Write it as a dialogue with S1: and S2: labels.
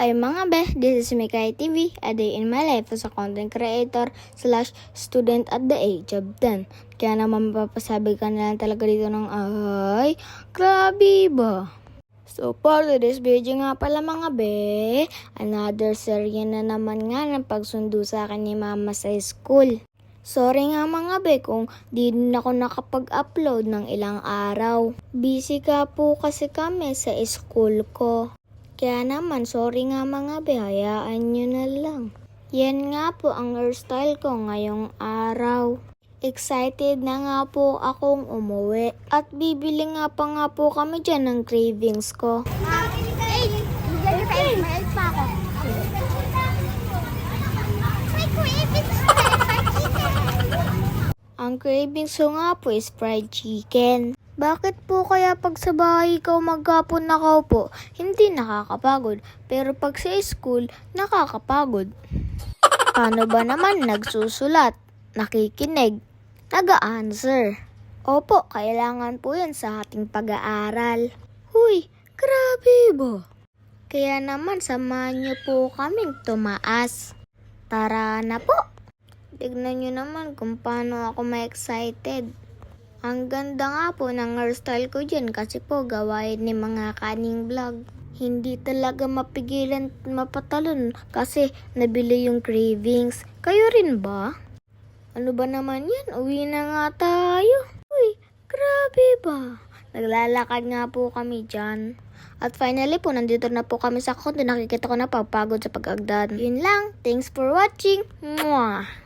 S1: Ay mga be, this is Mikay TV, a day in my life as a content creator / student at the age of 10. Kaya naman mapapasabi ka na lang talaga dito ng ay, grabe ba? So for today's video nga pala mga be, another serye na naman nga ng pagsundo sa akin ni mama sa school. Sorry nga mga be kung di din ako nakapag-upload ng ilang araw. Busy ka po kasi kami sa school ko. Kaya naman, sorry nga mga be, hayaan nyo na lang. Yan nga po ang hairstyle ko ngayong araw. Excited na nga po akong umuwi. At bibili nga po kami dyan ng cravings ko. Ang cravings ko nga po is fried chicken. Bakit po kaya pag sa bahay ikaw maghapon nakaupo, hindi nakakapagod, pero pag sa school, nakakapagod? Paano ba naman nagsusulat, nakikinig, nag-a-answer? Opo, kailangan po yan sa ating pag-aaral. Huy, grabe ba? Kaya naman samahan niyo po kaming tumaas. Tara na po! Tignan niyo naman kung paano ako ma-excited. Ang ganda nga po ng hairstyle ko dyan kasi po gawain ni mga kaning vlog. Hindi talaga mapigilan mapatalon kasi nabili yung cravings. Kayo rin ba? Ano ba naman yan? Uwi na nga tayo. Uy, grabe ba? Naglalakad nga po kami dyan. At finally po, nandito na po kami sa konti. Nakikita ko na pagpagod sa pag-agdan. Yun lang. Thanks for watching. Mwah!